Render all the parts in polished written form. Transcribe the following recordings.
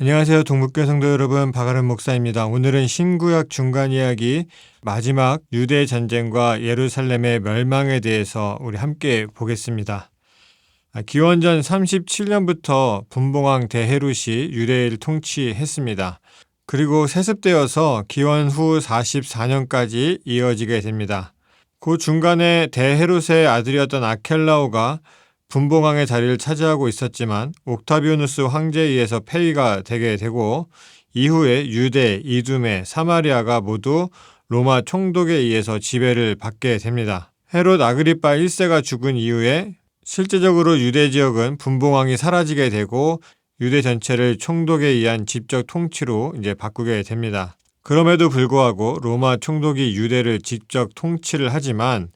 안녕하세요. 동북교 성도 여러분, 박아름 목사입니다. 오늘은 신구약 중간 이야기 마지막 유대 전쟁과 예루살렘의 멸망에 대해서 우리 함께 보겠습니다. 기원전 37년부터 분봉왕 데헤룻이 유대를 통치했습니다. 그리고 세습되어서 기원 후 44년까지 이어지게 됩니다. 그 중간에 데헤룻의 아들이었던 아켈라오가 분봉왕의 자리를 차지하고 있었지만 옥타비아누스 황제에 의해서 폐위가 되게 되고 이후에 유대, 이두메, 사마리아가 모두 로마 총독에 의해서 지배를 받게 됩니다. 헤롯 아그리파 1세가 죽은 이후에 실제적으로 유대 지역은 분봉왕이 사라지게 되고 유대 전체를 총독에 의한 직접 통치로 이제 바꾸게 됩니다. 그럼에도 불구하고 로마 총독이 유대를 직접 통치를 하지만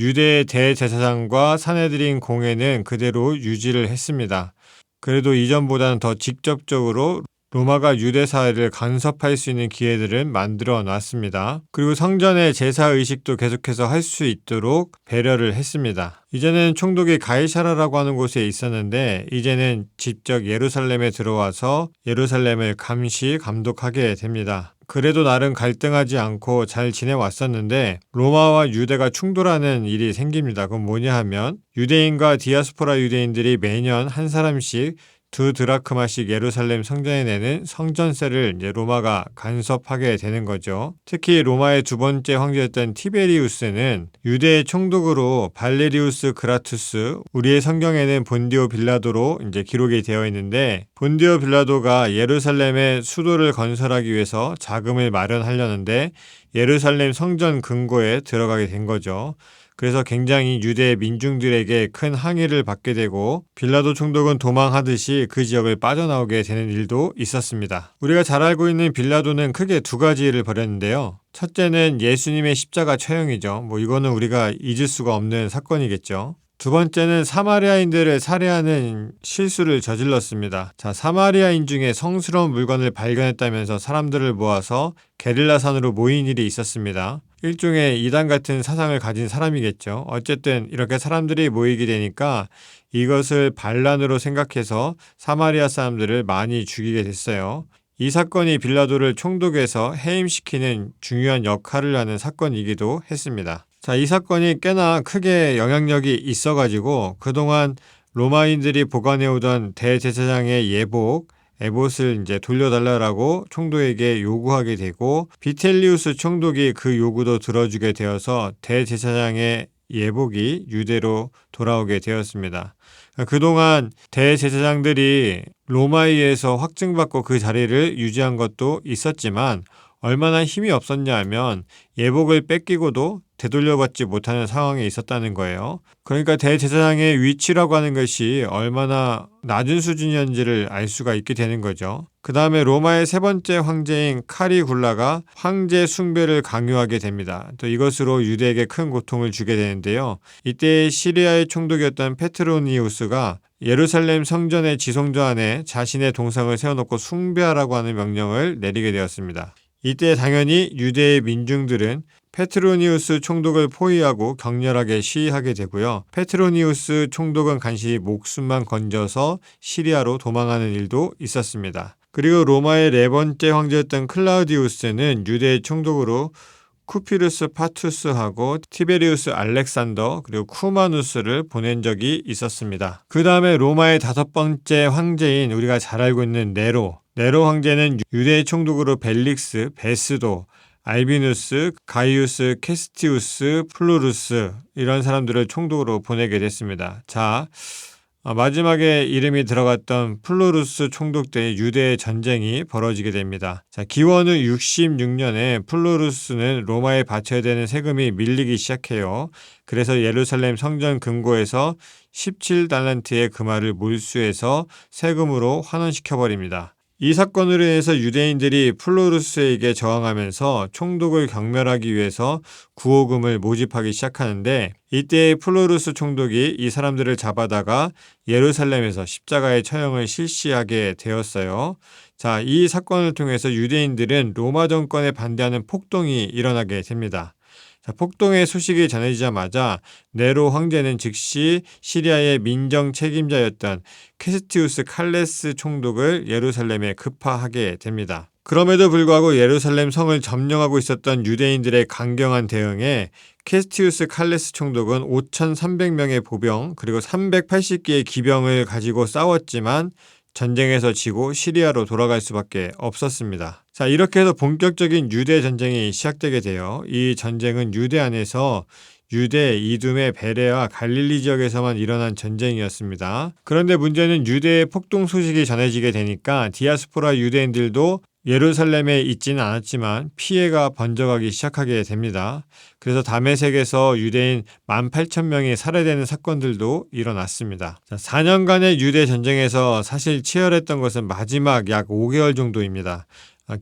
유대의 대제사장과 사내들인 공회는 그대로 유지를 했습니다. 그래도 이전보다는 더 직접적으로 로마가 유대 사회를 간섭할 수 있는 기회들을 만들어 놨습니다. 그리고 성전의 제사의식도 계속해서 할 수 있도록 배려를 했습니다. 이제는 총독이 가이사라라고 하는 곳에 있었는데 이제는 직접 예루살렘에 들어와서 예루살렘을 감시, 감독하게 됩니다. 그래도 나름 갈등하지 않고 잘 지내왔었는데 로마와 유대가 충돌하는 일이 생깁니다. 그건 뭐냐 하면 유대인과 디아스포라 유대인들이 매년 한 사람씩 2드라크마씩 예루살렘 성전에 내는 성전세를 이제 로마가 간섭하게 되는 거죠. 특히 로마의 두 번째 황제였던 티베리우스는 유대의 총독으로 발레리우스 그라투스, 우리의 성경에는 본디오 빌라도로 이제 기록이 되어 있는데 본디오 빌라도가 예루살렘의 수도를 건설하기 위해서 자금을 마련하려는데 예루살렘 성전 근거에 들어가게 된 거죠. 그래서 굉장히 유대 민중들에게 큰 항의를 받게 되고 빌라도 총독은 도망하듯이 그 지역을 빠져나오게 되는 일도 있었습니다. 우리가 잘 알고 있는 빌라도는 크게 두 가지 일을 벌였는데요. 첫째는 예수님의 십자가 처형이죠. 이거는 우리가 잊을 수가 없는 사건이겠죠. 두 번째는 사마리아인들을 살해하는 실수를 저질렀습니다. 사마리아인 중에 성스러운 물건을 발견했다면서 사람들을 모아서 게릴라산으로 모인 일이 있었습니다. 일종의 이단 같은 사상을 가진 사람이겠죠. 어쨌든 이렇게 사람들이 모이게 되니까 이것을 반란으로 생각해서 사마리아 사람들을 많이 죽이게 됐어요. 이 사건이 빌라도를 총독에서 해임시키는 중요한 역할을 하는 사건이기도 했습니다. 이 사건이 꽤나 크게 영향력이 있어가지고 그동안 로마인들이 보관해오던 대제사장의 예복, 에봇을 이제 돌려달라고 총독에게 요구하게 되고 비텔리우스 총독이 그 요구도 들어주게 되어서 대제사장의 예복이 유대로 돌아오게 되었습니다. 그동안 대제사장들이 로마에 의해서 확증받고 그 자리를 유지한 것도 있었지만 얼마나 힘이 없었냐 하면 예복을 뺏기고도 되돌려받지 못하는 상황에 있었다는 거예요. 그러니까 대제사장의 위치라고 하는 것이 얼마나 낮은 수준이었는지를 알 수가 있게 되는 거죠. 그 다음에 로마의 세 번째 황제인 카리굴라가 황제 숭배를 강요하게 됩니다. 또 이것으로 유대에게 큰 고통을 주게 되는데요. 이때 시리아의 총독이었던 페트로니우스가 예루살렘 성전의 지성전 안에 자신의 동상을 세워놓고 숭배하라고 하는 명령을 내리게 되었습니다. 이때 당연히 유대의 민중들은 페트로니우스 총독을 포위하고 격렬하게 시위하게 되고요. 페트로니우스 총독은 간신히 목숨만 건져서 시리아로 도망하는 일도 있었습니다. 그리고 로마의 네 번째 황제였던 클라우디우스는 유대의 총독으로 쿠피루스 파투스하고 티베리우스 알렉산더 그리고 쿠마누스를 보낸 적이 있었습니다. 그 다음에 로마의 다섯 번째 황제인 우리가 잘 알고 있는 네로 황제는 유대의 총독으로 벨릭스, 베스도, 알비누스, 가이우스, 캐스티우스, 플루루스 이런 사람들을 총독으로 보내게 됐습니다. 마지막에 이름이 들어갔던 플루루스 총독 때 유대의 전쟁이 벌어지게 됩니다. 기원 후 66년에 플루루스는 로마에 바쳐야 되는 세금이 밀리기 시작해요. 그래서 예루살렘 성전 금고에서 17달란트의 금화를 몰수해서 세금으로 환원시켜버립니다. 이 사건으로 인해서 유대인들이 플루루스에게 저항하면서 총독을 경멸하기 위해서 구호금을 모집하기 시작하는데 이때 플루루스 총독이 이 사람들을 잡아다가 예루살렘에서 십자가의 처형을 실시하게 되었어요. 이 사건을 통해서 유대인들은 로마 정권에 반대하는 폭동이 일어나게 됩니다. 자, 폭동의 소식이 전해지자마자 네로 황제는 즉시 시리아의 민정 책임자였던 캐스티우스 칼레스 총독을 예루살렘에 급파하게 됩니다. 그럼에도 불구하고 예루살렘 성을 점령하고 있었던 유대인들의 강경한 대응에 캐스티우스 칼레스 총독은 5,300명의 보병 그리고 380기의 기병을 가지고 싸웠지만 전쟁에서 지고 시리아로 돌아갈 수밖에 없었습니다. 자, 이렇게 해서 본격적인 유대 전쟁이 시작되게 돼요. 이 전쟁은 유대 안에서 유대, 이두메, 베레와 갈릴리 지역에서만 일어난 전쟁이었습니다. 그런데 문제는 유대의 폭동 소식이 전해지게 되니까 디아스포라 유대인들도 예루살렘에 있지는 않았지만 피해가 번져가기 시작하게 됩니다. 그래서 다메섹에서 유대인 18,000명이 살해되는 사건들도 일어났습니다. 4년간의 유대 전쟁에서 사실 치열했던 것은 마지막 약 5개월 정도입니다.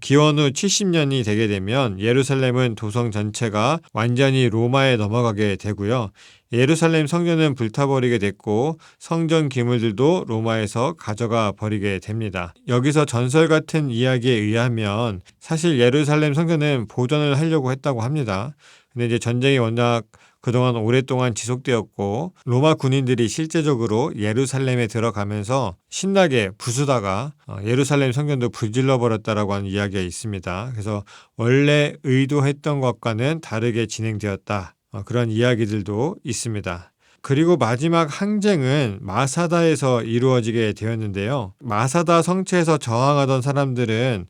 기원 후 70년이 되게 되면 예루살렘은 도성 전체가 완전히 로마에 넘어가게 되고요. 예루살렘 성전은 불타버리게 됐고 성전 기물들도 로마에서 가져가 버리게 됩니다. 여기서 전설 같은 이야기에 의하면 사실 예루살렘 성전은 보존을 하려고 했다고 합니다. 근데 이제 전쟁이 워낙 그동안 오랫동안 지속되었고 로마 군인들이 실제적으로 예루살렘에 들어가면서 신나게 부수다가 예루살렘 성전도 불질러 버렸다라고 하는 이야기가 있습니다. 그래서 원래 의도했던 것과는 다르게 진행되었다. 그런 이야기들도 있습니다. 그리고 마지막 항쟁은 마사다에서 이루어지게 되었는데요. 마사다 성체에서 저항하던 사람들은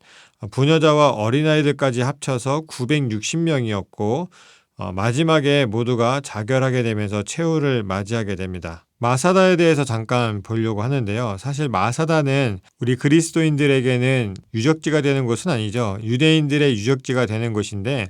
부녀자와 어린아이들까지 합쳐서 960명이었고 마지막에 모두가 자결하게 되면서 최후를 맞이하게 됩니다. 마사다에 대해서 잠깐 보려고 하는데요. 사실 마사다는 우리 그리스도인들에게는 유적지가 되는 곳은 아니죠. 유대인들의 유적지가 되는 곳인데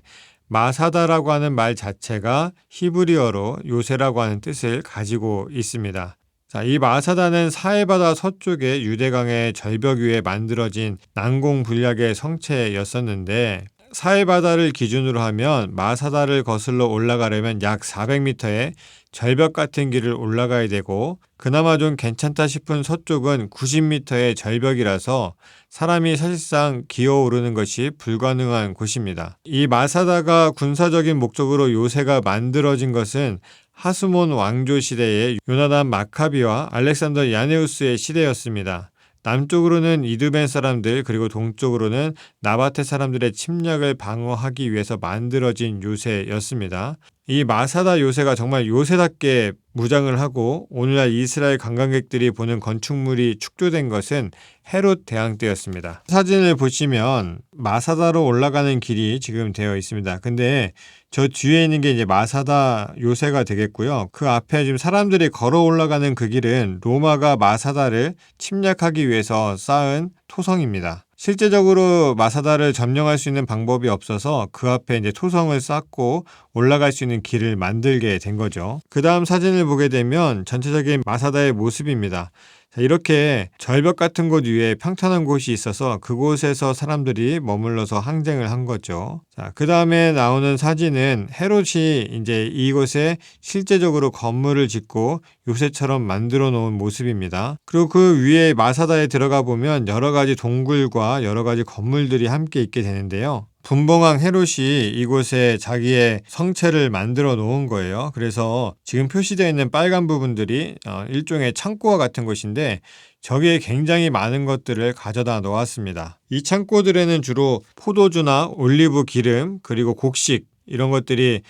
마사다라고 하는 말 자체가 히브리어로 요새라고 하는 뜻을 가지고 있습니다. 자, 이 마사다는 사해바다 서쪽의 유대강의 절벽 위에 만들어진 난공불락의 성체였었는데 사해바다를 기준으로 하면 마사다를 거슬러 올라가려면 약 400m의 절벽 같은 길을 올라가야 되고 그나마 좀 괜찮다 싶은 서쪽은 90m의 절벽이라서 사람이 사실상 기어오르는 것이 불가능한 곳입니다. 이 마사다가 군사적인 목적으로 요새가 만들어진 것은 하스몬 왕조 시대의 요나단 마카비와 알렉산더 야네우스의 시대였습니다. 남쪽으로는 이두벤 사람들 그리고 동쪽으로는 나바테 사람들의 침략을 방어하기 위해서 만들어진 요새였습니다. 이 마사다 요새가 정말 요새답게 무장을 하고 오늘날 이스라엘 관광객들이 보는 건축물이 축조된 것은 헤롯 대왕 때였습니다. 사진을 보시면 마사다로 올라가는 길이 지금 되어 있습니다. 근데 저 뒤에 있는 게 이제 마사다 요새가 되겠고요. 그 앞에 지금 사람들이 걸어 올라가는 그 길은 로마가 마사다를 침략하기 위해서 쌓은 토성입니다. 실제적으로 마사다를 점령할 수 있는 방법이 없어서 그 앞에 이제 토성을 쌓고 올라갈 수 있는 길을 만들게 된 거죠. 그 다음 사진을 보게 되면 전체적인 마사다의 모습입니다. 자, 이렇게 절벽 같은 곳 위에 평탄한 곳이 있어서 그곳에서 사람들이 머물러서 항쟁을 한 거죠. 자, 그 다음에 나오는 사진은 헤롯이 이제 이곳에 실제적으로 건물을 짓고 요새처럼 만들어 놓은 모습입니다. 그리고 그 위에 마사다에 들어가 보면 여러 가지 동굴과 여러 가지 건물들이 함께 있게 되는데요. 분봉왕 헤롯이 이곳에 자기의 성체를 만들어 놓은 거예요. 그래서 지금 표시되어 있는 빨간 부분들이 일종의 창고와 같은 곳인데 저기에 굉장히 많은 것들을 가져다 놓았습니다. 이 창고들에는 주로 포도주나 올리브 기름 그리고 곡식 이런 것들이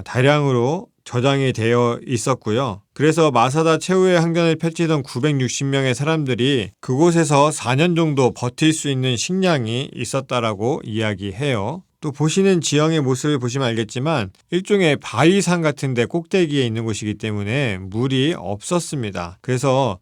다량으로 저장이 되어 있었고요. 그래서 마사다 최후의 항전을 펼치던 960명의 사람들이 그곳에서 4년 정도 버틸 수 있는 식량이 있었다라고 이야기해요. 또 보시는 지형의 모습을 보시면 알겠지만 일종의 바위산 같은 데 꼭대기에 있는 곳이기 때문에 물이 없었습니다. 그래서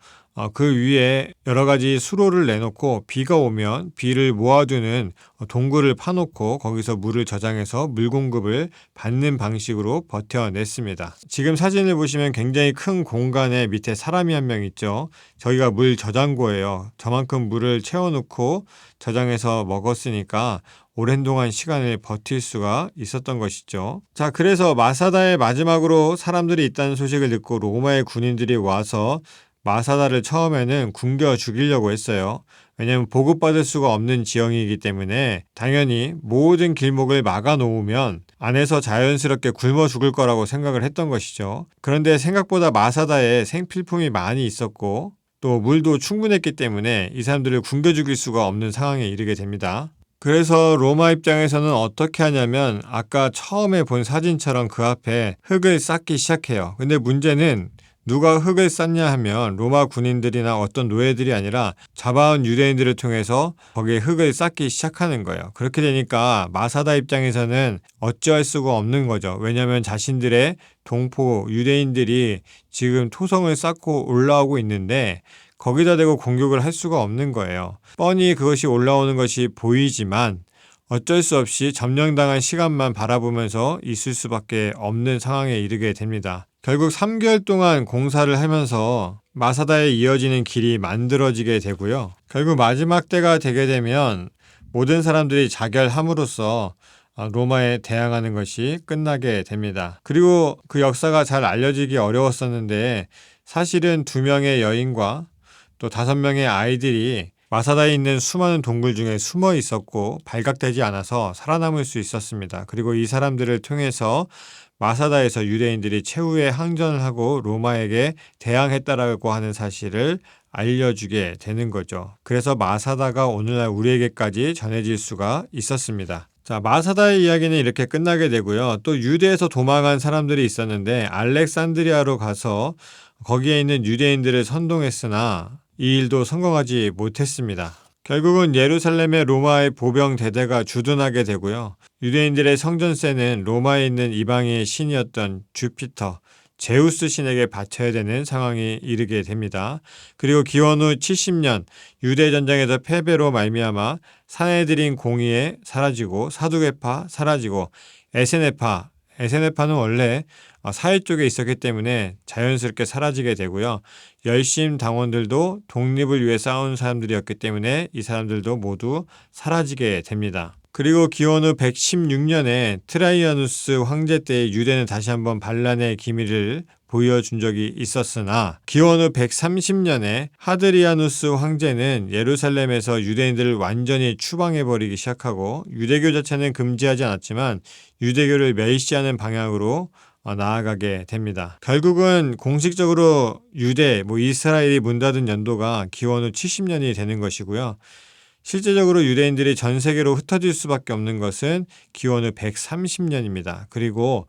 그 위에 여러 가지 수로를 내놓고 비가 오면 비를 모아두는 동굴을 파놓고 거기서 물을 저장해서 물 공급을 받는 방식으로 버텨냈습니다. 지금 사진을 보시면 굉장히 큰 공간에 밑에 사람이 한 명 있죠. 저기가 물 저장고예요. 저만큼 물을 채워놓고 저장해서 먹었으니까 오랜 동안 시간을 버틸 수가 있었던 것이죠. 자, 그래서 마사다의 마지막으로 사람들이 있다는 소식을 듣고 로마의 군인들이 와서 마사다를 처음에는 굶겨 죽이려고 했어요. 왜냐하면 보급받을 수가 없는 지형이기 때문에 당연히 모든 길목을 막아 놓으면 안에서 자연스럽게 굶어 죽을 거라고 생각을 했던 것이죠. 그런데 생각보다 마사다에 생필품이 많이 있었고 또 물도 충분했기 때문에 이 사람들을 굶겨 죽일 수가 없는 상황에 이르게 됩니다. 그래서 로마 입장에서는 어떻게 하냐면 아까 처음에 본 사진처럼 그 앞에 흙을 쌓기 시작해요. 근데 문제는 누가 흙을 쌓냐 하면 로마 군인들이나 어떤 노예들이 아니라 잡아온 유대인들을 통해서 거기에 흙을 쌓기 시작하는 거예요. 그렇게 되니까 마사다 입장에서는 어찌할 수가 없는 거죠. 왜냐하면 자신들의 동포 유대인들이 지금 토성을 쌓고 올라오고 있는데 거기다 대고 공격을 할 수가 없는 거예요. 뻔히 그것이 올라오는 것이 보이지만 어쩔 수 없이 점령당한 시간만 바라보면서 있을 수밖에 없는 상황에 이르게 됩니다. 결국 3개월 동안 공사를 하면서 마사다에 이어지는 길이 만들어지게 되고요. 결국 마지막 때가 되게 되면 모든 사람들이 자결함으로써 로마에 대항하는 것이 끝나게 됩니다. 그리고 그 역사가 잘 알려지기 어려웠었는데 사실은 2명의 여인과 또 5명의 아이들이 마사다에 있는 수많은 동굴 중에 숨어 있었고 발각되지 않아서 살아남을 수 있었습니다. 그리고 이 사람들을 통해서 마사다에서 유대인들이 최후의 항전을 하고 로마에게 대항했다라고 하는 사실을 알려주게 되는 거죠. 그래서 마사다가 오늘날 우리에게까지 전해질 수가 있었습니다. 자, 마사다의 이야기는 이렇게 끝나게 되고요. 또 유대에서 도망한 사람들이 있었는데 알렉산드리아로 가서 거기에 있는 유대인들을 선동했으나 이 일도 성공하지 못했습니다. 결국은 예루살렘의 로마의 보병 대대가 주둔하게 되고요. 유대인들의 성전세는 로마에 있는 이방의 신이었던 주피터, 제우스 신에게 바쳐야 되는 상황이 이르게 됩니다. 그리고 기원 후 70년 유대 전쟁에서 패배로 말미암아 사내들인 공의회 사라지고 사두개파 사라지고 에세네파는 원래 사회 쪽에 있었기 때문에 자연스럽게 사라지게 되고요. 열심 당원들도 독립을 위해 싸운 사람들이었기 때문에 이 사람들도 모두 사라지게 됩니다. 그리고 기원 후 116년에 트라이아누스 황제 때의 유대는 다시 한번 반란의 기미를 보여준 적이 있었으나 기원 후 130년에 하드리아누스 황제는 예루살렘에서 유대인들을 완전히 추방해버리기 시작하고 유대교 자체는 금지하지 않았지만 유대교를 멸시하는 방향으로 나아가게 됩니다. 결국은 공식적으로 이스라엘이 문 닫은 연도가 기원 후 70년이 되는 것이고요. 실제적으로 유대인들이 전 세계로 흩어질 수밖에 없는 것은 기원 후 130년입니다. 그리고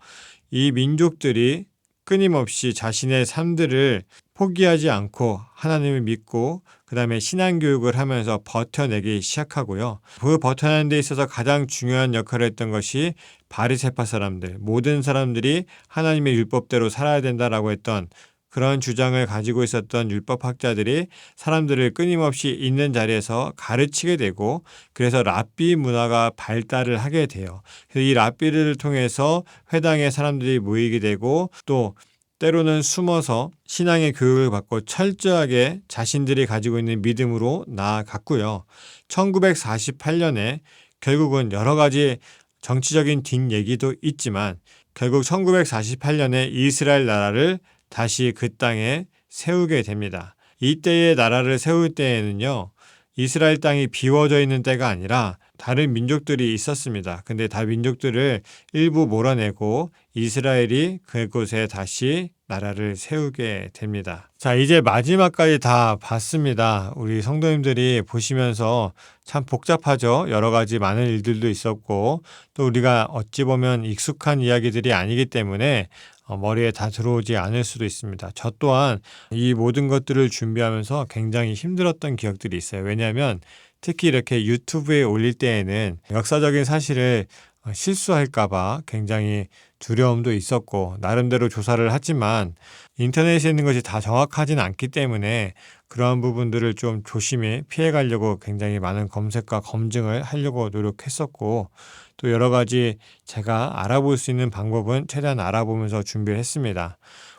이 민족들이 끊임없이 자신의 삶들을 포기하지 않고 하나님을 믿고 그 다음에 신앙교육을 하면서 버텨내기 시작하고요. 그 버텨내는 데 있어서 가장 중요한 역할을 했던 것이 바리새파 사람들, 모든 사람들이 하나님의 율법대로 살아야 된다라고 했던 그런 주장을 가지고 있었던 율법학자들이 사람들을 끊임없이 있는 자리에서 가르치게 되고 그래서 랍비 문화가 발달을 하게 돼요. 그래서 이 랍비를 통해서 회당에 사람들이 모이게 되고 또 때로는 숨어서 신앙의 교육을 받고 철저하게 자신들이 가지고 있는 믿음으로 나아갔고요. 1948년에 결국은 여러 가지 정치적인 뒷얘기도 있지만 결국 1948년에 이스라엘 나라를 다시 그 땅에 세우게 됩니다. 이때의 나라를 세울 때에는요. 이스라엘 땅이 비워져 있는 때가 아니라 다른 민족들이 있었습니다. 근데 다 민족들을 일부 몰아내고 이스라엘이 그곳에 다시 나라를 세우게 됩니다. 자, 이제 마지막까지 다 봤습니다. 우리 성도님들이 보시면서 참 복잡하죠. 여러 가지 많은 일들도 있었고 또 우리가 어찌 보면 익숙한 이야기들이 아니기 때문에 머리에 다 들어오지 않을 수도 있습니다. 저 또한 이 모든 것들을 준비하면서 굉장히 힘들었던 기억들이 있어요. 왜냐하면 특히 이렇게 유튜브에 올릴 때에는 역사적인 사실을 실수할까봐 굉장히 두려움도 있었고 나름대로 조사를 하지만 인터넷에 있는 것이 다 정확하진 않기 때문에 그러한 부분들을 좀 조심히 피해가려고 굉장히 많은 검색과 검증을 하려고 노력했었고 또 여러 가지 제가 알아볼 수 있는 방법은 최대한 알아보면서 준비를 했습니다.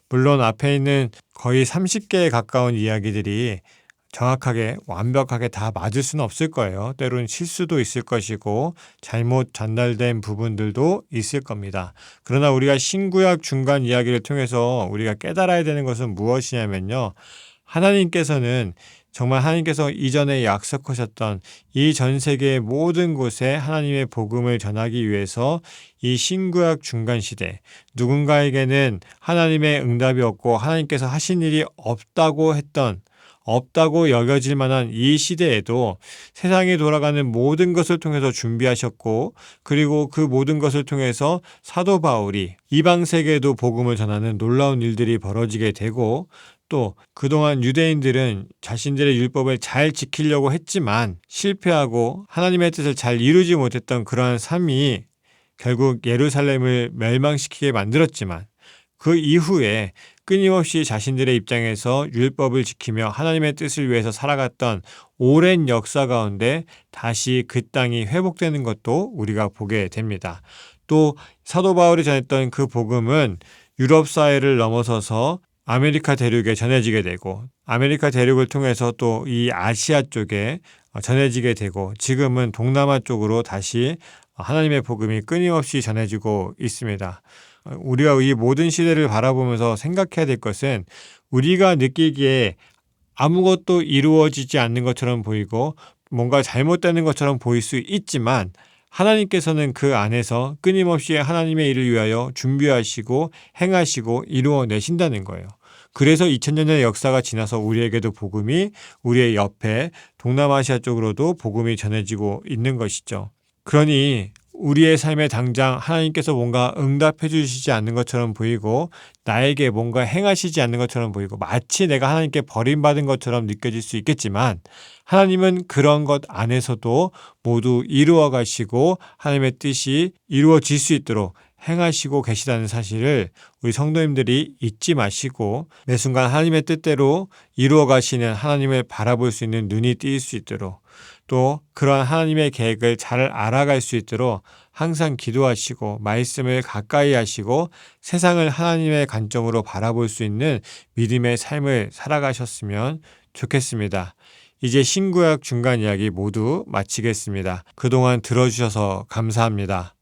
물론 앞에 있는 거의 30개에 가까운 이야기들이 정확하게 완벽하게 다 맞을 수는 없을 거예요. 때로는 실수도 있을 것이고 잘못 전달된 부분들도 있을 겁니다. 그러나 우리가 신구약 중간 이야기를 통해서 우리가 깨달아야 되는 것은 무엇이냐면요. 하나님께서는 정말 하나님께서 이전에 약속하셨던 이 전 세계의 모든 곳에 하나님의 복음을 전하기 위해서 이 신구약 중간 시대, 누군가에게는 하나님의 응답이 없고 하나님께서 하신 일이 없다고 여겨질 만한 이 시대에도 세상이 돌아가는 모든 것을 통해서 준비하셨고, 그리고 그 모든 것을 통해서 사도 바울이 이방 세계에도 복음을 전하는 놀라운 일들이 벌어지게 되고, 또 그동안 유대인들은 자신들의 율법을 잘 지키려고 했지만 실패하고 하나님의 뜻을 잘 이루지 못했던 그러한 삶이 결국 예루살렘을 멸망시키게 만들었지만, 그 이후에 끊임없이 자신들의 입장에서 율법을 지키며 하나님의 뜻을 위해서 살아갔던 오랜 역사 가운데 다시 그 땅이 회복되는 것도 우리가 보게 됩니다. 또 사도 바울이 전했던 그 복음은 유럽 사회를 넘어서서 아메리카 대륙에 전해지게 되고, 아메리카 대륙을 통해서 또 이 아시아 쪽에 전해지게 되고, 지금은 동남아 쪽으로 다시 하나님의 복음이 끊임없이 전해지고 있습니다. 우리가 이 모든 시대를 바라보면서 생각해야 될 것은, 우리가 느끼기에 아무것도 이루어지지 않는 것처럼 보이고 뭔가 잘못되는 것처럼 보일 수 있지만, 하나님께서는 그 안에서 끊임없이 하나님의 일을 위하여 준비하시고 행하시고 이루어내신다는 거예요. 그래서 2000년의 역사가 지나서 우리에게도 복음이, 우리의 옆에 동남아시아 쪽으로도 복음이 전해지고 있는 것이죠. 그러니 우리의 삶에 당장 하나님께서 뭔가 응답해 주시지 않는 것처럼 보이고, 나에게 뭔가 행하시지 않는 것처럼 보이고, 마치 내가 하나님께 버림받은 것처럼 느껴질 수 있겠지만, 하나님은 그런 것 안에서도 모두 이루어 가시고 하나님의 뜻이 이루어질 수 있도록 행하시고 계시다는 사실을 우리 성도님들이 잊지 마시고, 매 순간 하나님의 뜻대로 이루어 가시는 하나님을 바라볼 수 있는 눈이 띄일 수 있도록, 또 그런 하나님의 계획을 잘 알아갈 수 있도록 항상 기도하시고 말씀을 가까이 하시고 세상을 하나님의 관점으로 바라볼 수 있는 믿음의 삶을 살아가셨으면 좋겠습니다. 이제 신구약 중간 이야기 모두 마치겠습니다. 그동안 들어주셔서 감사합니다.